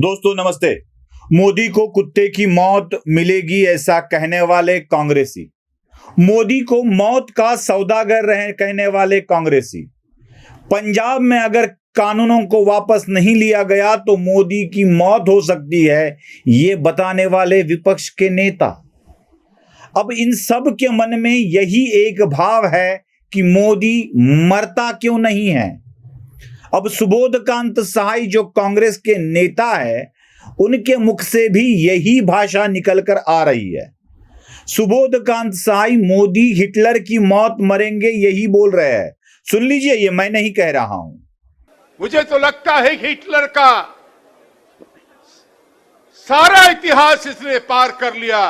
दोस्तों नमस्ते। मोदी को कुत्ते की मौत मिलेगी ऐसा कहने वाले कांग्रेसी, मोदी को मौत का सौदागर रहे कहने वाले कांग्रेसी, पंजाब में अगर कानूनों को वापस नहीं लिया गया तो मोदी की मौत हो सकती है, ये बताने वाले विपक्ष के नेता। अब इन सब के मन में यही एक भाव है कि मोदी मरता क्यों नहीं है। अब सुबोधकांत सहाय जो कांग्रेस के नेता है, उनके मुख से भी यही भाषा निकलकर आ रही है। सुबोधकांत सहाय मोदी हिटलर की मौत मरेंगे यही बोल रहे हैं। सुन लीजिए, ये मैं नहीं कह रहा हूं। मुझे तो लगता है कि हिटलर का सारा इतिहास इसने पार कर लिया।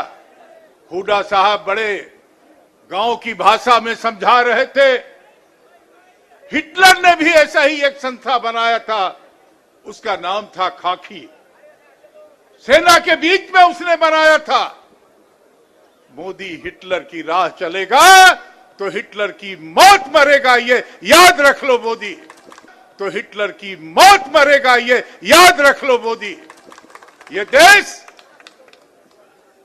हुड्डा साहब बड़े गांव की भाषा में समझा रहे थे। हिटलर ने भी ऐसा ही एक संस्था बनाया था, उसका नाम था खाकी। सेना के बीच में उसने बनाया था। मोदी हिटलर की राह चलेगा तो हिटलर की मौत मरेगा, ये याद रख लो मोदी। तो हिटलर की मौत मरेगा, ये याद रख लो मोदी। ये देश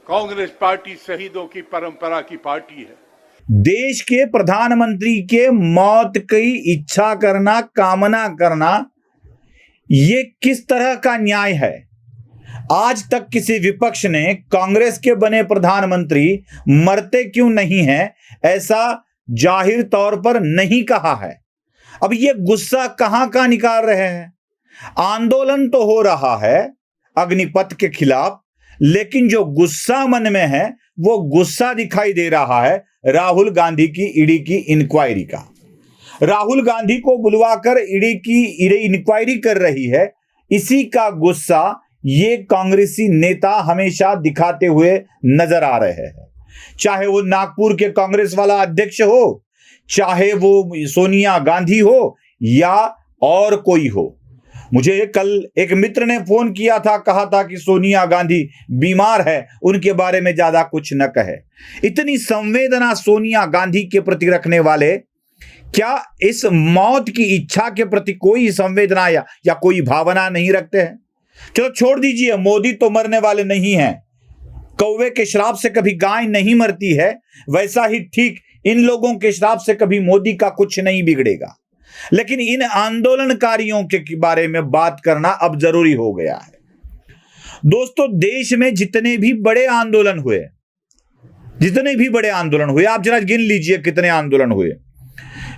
कांग्रेस पार्टी शहीदों की परंपरा की पार्टी है। देश के प्रधानमंत्री के मौत की इच्छा करना, कामना करना, ये किस तरह का न्याय है। आज तक किसी विपक्ष ने कांग्रेस के बने प्रधानमंत्री मरते क्यों नहीं हैं ऐसा जाहिर तौर पर नहीं कहा है। अब ये गुस्सा कहां का निकाल रहे हैं। आंदोलन तो हो रहा है अग्निपथ के खिलाफ, लेकिन जो गुस्सा मन में है वो गुस्सा दिखाई दे रहा है राहुल गांधी की ईडी की इंक्वायरी का। राहुल गांधी को बुलवाकर ईडी की इंक्वायरी कर रही है, इसी का गुस्सा ये कांग्रेसी नेता हमेशा दिखाते हुए नजर आ रहे हैं। चाहे वो नागपुर के कांग्रेस वाला अध्यक्ष हो, चाहे वो सोनिया गांधी हो या और कोई हो। मुझे कल एक मित्र ने फोन किया था, कहा था कि सोनिया गांधी बीमार है, उनके बारे में ज्यादा कुछ न कहे। इतनी संवेदना सोनिया गांधी के प्रति रखने वाले क्या इस मौत की इच्छा के प्रति कोई संवेदना या कोई भावना नहीं रखते हैं। चलो छोड़ दीजिए, मोदी तो मरने वाले नहीं हैं। कौवे के श्राप से कभी गाय नहीं मरती है, वैसा ही ठीक इन लोगों के श्राप से कभी मोदी का कुछ नहीं बिगड़ेगा। लेकिन इन आंदोलनकारियों के बारे में बात करना अब जरूरी हो गया है। दोस्तों, देश में जितने भी बड़े आंदोलन हुए, आप जरा गिन लीजिए कितने आंदोलन हुए।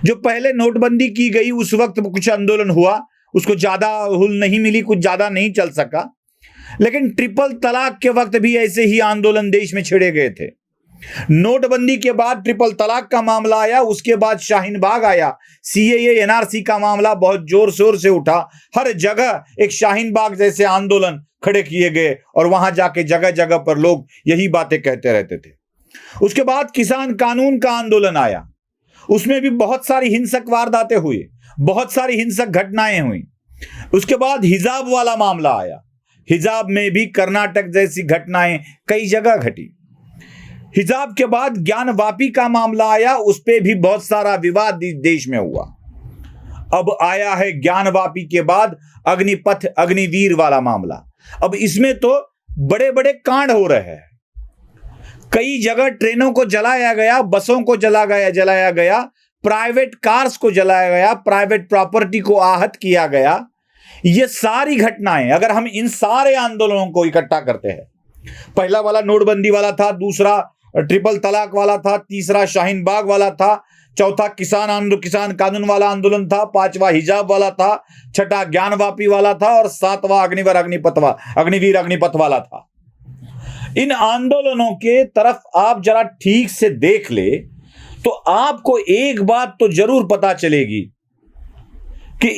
जो पहले नोटबंदी की गई उस वक्त कुछ आंदोलन हुआ, उसको ज्यादा हुल नहीं मिली, कुछ ज्यादा नहीं चल सका। लेकिन ट्रिपल तलाक के वक्त भी ऐसे ही आंदोलन देश में छेड़े गए थे। नोटबंदी के बाद ट्रिपल तलाक का मामला आया, उसके बाद शाहीन बाग आया, सीएए एनआरसी का मामला बहुत जोर शोर से उठा। हर जगह एक शाहीन बाग जैसे आंदोलन खड़े किए गए और वहां जाके जगह जगह पर लोग यही बातें कहते रहते थे। उसके बाद किसान कानून का आंदोलन आया, उसमें भी बहुत सारी हिंसक वारदातें हुई, बहुत सारी हिंसक घटनाएं हुई। उसके बाद हिजाब वाला मामला आया, हिजाब में भी कर्नाटक जैसी घटनाएं कई जगह घटी। हिजाब के बाद ज्ञानवापी का मामला आया, उस पे भी बहुत सारा विवाद देश में हुआ। अब आया है ज्ञानवापी के बाद अग्निपथ अग्निवीर वाला मामला। अब इसमें तो बड़े बड़े कांड हो रहे हैं। कई जगह ट्रेनों को जलाया गया, बसों को जलाया गया, प्राइवेट कार्स को जलाया गया, प्राइवेट प्रॉपर्टी को आहत किया गया। ये सारी घटनाएं अगर हम इन सारे आंदोलनों को इकट्ठा करते हैं, पहला वाला नोटबंदी वाला था, दूसरा ट्रिपल तलाक वाला था, तीसरा शाहीन बाग वाला था, चौथा किसान कानून वाला आंदोलन था, पांचवा हिजाब वाला था, छठा ज्ञानवापी वाला था और सातवां अग्निवीर अग्निपथ वाला था। इन आंदोलनों के तरफ आप जरा ठीक से देख ले तो आपको एक बात तो जरूर पता चलेगी कि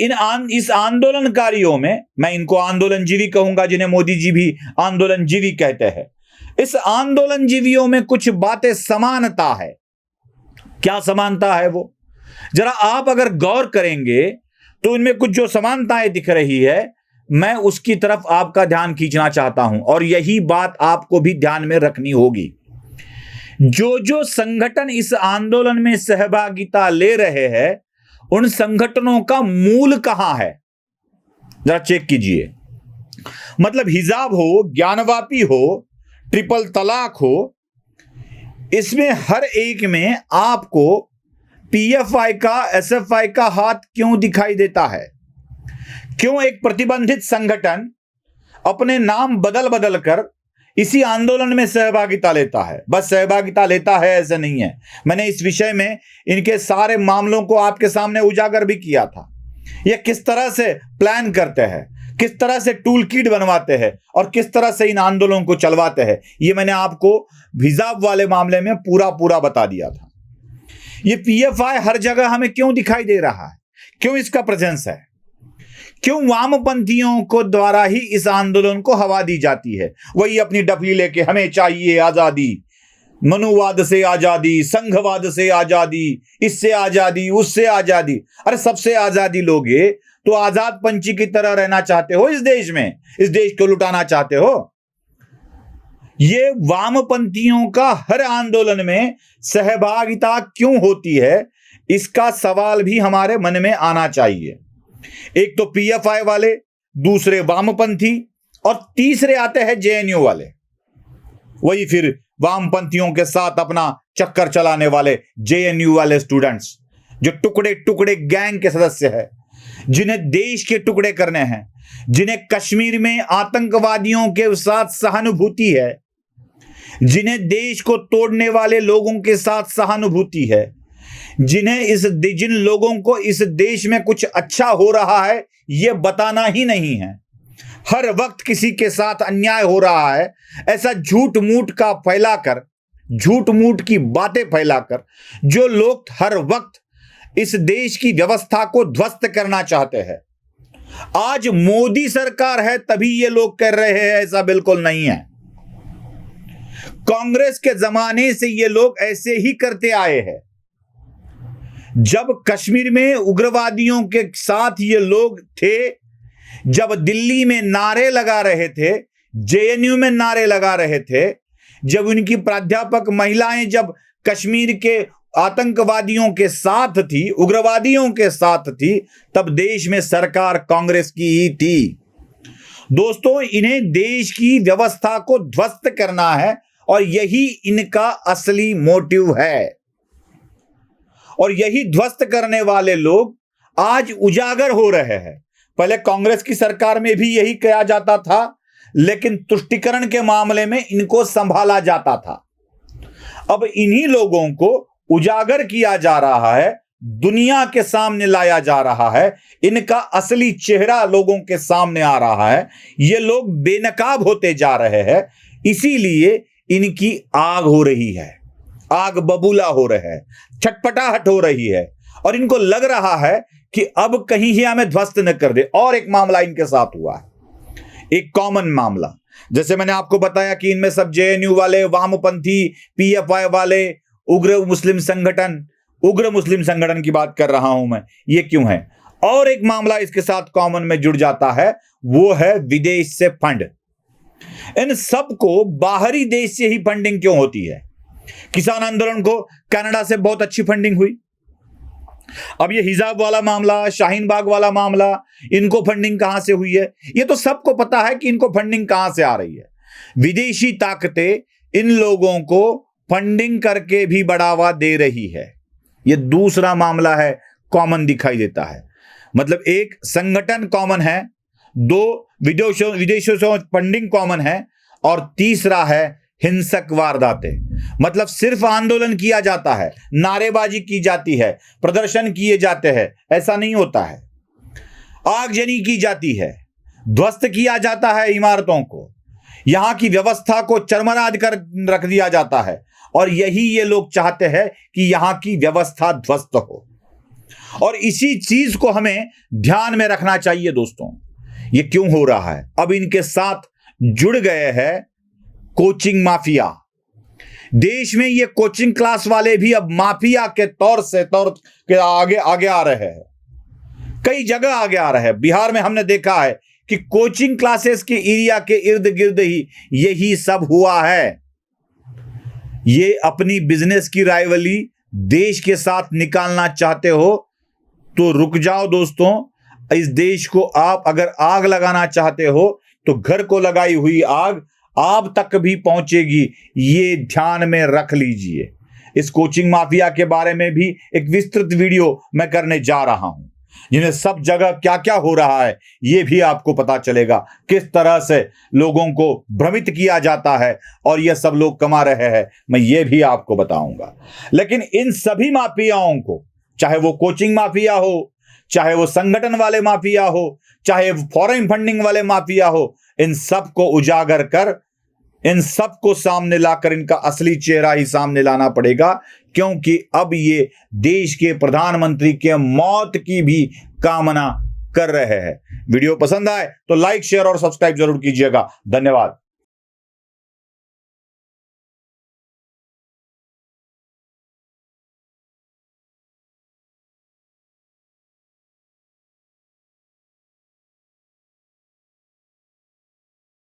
इस आंदोलनकारियों में, मैं इनको आंदोलनजीवी कहूंगा, जिन्हें मोदी जी भी आंदोलनजीवी कहते हैं, इस आंदोलनजीवियों में कुछ बातें समानता है। क्या समानता है वो जरा आप अगर गौर करेंगे तो इनमें कुछ जो समानताएं दिख रही है, मैं उसकी तरफ आपका ध्यान खींचना चाहता हूं और यही बात आपको भी ध्यान में रखनी होगी। जो संगठन इस आंदोलन में सहभागिता ले रहे हैं, उन संगठनों का मूल कहां है, जरा चेक कीजिए। मतलब हिजाब हो, ज्ञानवापी हो, ट्रिपल तलाक हो, इसमें हर एक में आपको पीएफआई का, एसएफआई का हाथ क्यों दिखाई देता है? क्यों एक प्रतिबंधित संगठन अपने नाम बदल बदल कर इसी आंदोलन में सहभागिता लेता है? बस सहभागिता लेता है ऐसा नहीं है। मैंने इस विषय में इनके सारे मामलों को आपके सामने उजागर भी किया था। ये किस तरह से प्लान करते हैं, किस तरह से टूल किट बनवाते हैं और किस तरह से इन आंदोलनों को चलवाते हैं, ये मैंने आपको हिजाब वाले मामले में पूरा बता दिया था। ये पीएफआई हर जगह हमें क्यों दिखाई दे रहा है? क्यों इसका प्रेजेंस है? क्यों वामपंथियों को द्वारा ही इस आंदोलन को हवा दी जाती है? वही अपनी डफली लेके हमें चाहिए आजादी, मनुवाद से आजादी, संघवाद से आजादी, इससे आजादी, उससे आजादी। अरे सबसे आजादी लोगे तो आजाद पंछी की तरह रहना चाहते हो इस देश में, इस देश को लुटाना चाहते हो। ये वामपंथियों का हर आंदोलन में सहभागिता क्यों होती है, इसका सवाल भी हमारे मन में आना चाहिए। एक तो पीएफआई वाले, दूसरे वामपंथी और तीसरे आते हैं जेएनयू वाले। वही फिर वामपंथियों के साथ अपना चक्कर चलाने वाले जेएनयू वाले स्टूडेंट्स, जो टुकड़े टुकड़े गैंग के सदस्य हैं, जिन्हें देश के टुकड़े करने हैं, जिन्हें कश्मीर में आतंकवादियों के साथ सहानुभूति है, जिन्हें देश को तोड़ने वाले लोगों के साथ सहानुभूति है, जिन लोगों को इस देश में कुछ अच्छा हो रहा है यह बताना ही नहीं है, हर वक्त किसी के साथ अन्याय हो रहा है, ऐसा झूठ मूठ का फैलाकर, झूठ मूठ की बातें फैलाकर जो लोग हर वक्त इस देश की व्यवस्था को ध्वस्त करना चाहते हैं। आज मोदी सरकार है तभी ये लोग कर रहे हैं, ऐसा बिल्कुल नहीं है। कांग्रेस के जमाने से ये लोग ऐसे ही करते आए हैं। जब कश्मीर में उग्रवादियों के साथ ये लोग थे, जब दिल्ली में नारे लगा रहे थे, जेएनयू में नारे लगा रहे थे, जब उनकी प्राध्यापक महिलाएं जब कश्मीर के आतंकवादियों के साथ थी, उग्रवादियों के साथ थी, तब देश में सरकार कांग्रेस की ही थी। दोस्तों, इन्हें देश की व्यवस्था को ध्वस्त करना है और यही इनका असली मोटिव है। और यही ध्वस्त करने वाले लोग आज उजागर हो रहे हैं। पहले कांग्रेस की सरकार में भी यही किया जाता था, लेकिन तुष्टीकरण के मामले में इनको संभाला जाता था। अब इन्हीं लोगों को उजागर किया जा रहा है, दुनिया के सामने लाया जा रहा है, इनका असली चेहरा लोगों के सामने आ रहा है। ये लोग बेनकाब होते जा रहे हैं, इसीलिए इनकी आग हो रही है, आग बबूला हो रहा है, छटपटाहट हो रही है और इनको लग रहा है कि अब कहीं ही हमें ध्वस्त न कर दे। और एक मामला इनके साथ हुआ है, एक कॉमन मामला, जैसे मैंने आपको बताया कि इनमें सब जेएनयू वाले, वामपंथी, पीएफआई वाले, उग्र मुस्लिम संगठन की बात कर रहा हूं मैं। ये क्यों है? और एक मामला इसके साथ कॉमन में जुड़ जाता है, वो है विदेश से फंड। इन सबको बाहरी देश से ही फंडिंग क्यों होती है? किसान आंदोलन को कनाडा से बहुत अच्छी फंडिंग हुई। अब ये हिजाब वाला मामला, शाहीन बाग वाला मामला, इनको फंडिंग कहां से हुई है? ये तो सबको पता है कि इनको फंडिंग कहां से आ रही है। विदेशी ताकतें इन लोगों को फंडिंग करके भी बढ़ावा दे रही है। ये दूसरा मामला है, कॉमन दिखाई देता है। मतलब एक संगठन कॉमन है, दो विदेशों से फंडिंग कॉमन है, और तीसरा है हिंसक वारदातें। मतलब सिर्फ आंदोलन किया जाता है, नारेबाजी की जाती है, प्रदर्शन किए जाते हैं, ऐसा नहीं होता है। आगजनी की जाती है, ध्वस्त किया जाता है इमारतों को, यहां की व्यवस्था को चरमराद कर रख दिया जाता है, और यही ये लोग चाहते हैं कि यहां की व्यवस्था ध्वस्त हो। और इसी चीज को हमें ध्यान में रखना चाहिए दोस्तों। ये क्यों हो रहा है? अब इनके साथ जुड़ गए हैं कोचिंग माफिया। देश में ये कोचिंग क्लास वाले भी अब माफिया के तौर के आगे आ रहे हैं, कई जगह आगे आ रहे हैं। बिहार में हमने देखा है कि कोचिंग क्लासेस के एरिया के इर्द गिर्द ही यही सब हुआ है। ये अपनी बिजनेस की राइवली देश के साथ निकालना चाहते हो तो रुक जाओ दोस्तों। इस देश को आप अगर आग लगाना चाहते हो तो घर को लगाई हुई आग आप तक भी पहुंचेगी, ये ध्यान में रख लीजिए। इस कोचिंग माफिया के बारे में भी एक विस्तृत वीडियो मैं करने जा रहा हूं, जिन्हें सब जगह क्या क्या हो रहा है ये भी आपको पता चलेगा, किस तरह से लोगों को भ्रमित किया जाता है और ये सब लोग कमा रहे हैं, मैं ये भी आपको बताऊंगा। लेकिन इन सभी माफियाओं को, चाहे वो कोचिंग माफिया हो, चाहे वो संगठन वाले माफिया हो, चाहे फॉरेन फंडिंग वाले माफिया हो, इन सब को उजागर कर, इन सब को सामने लाकर इनका असली चेहरा ही सामने लाना पड़ेगा, क्योंकि अब ये देश के प्रधानमंत्री के मौत की भी कामना कर रहे हैं। वीडियो पसंद आए तो लाइक, शेयर और सब्सक्राइब जरूर कीजिएगा। धन्यवाद।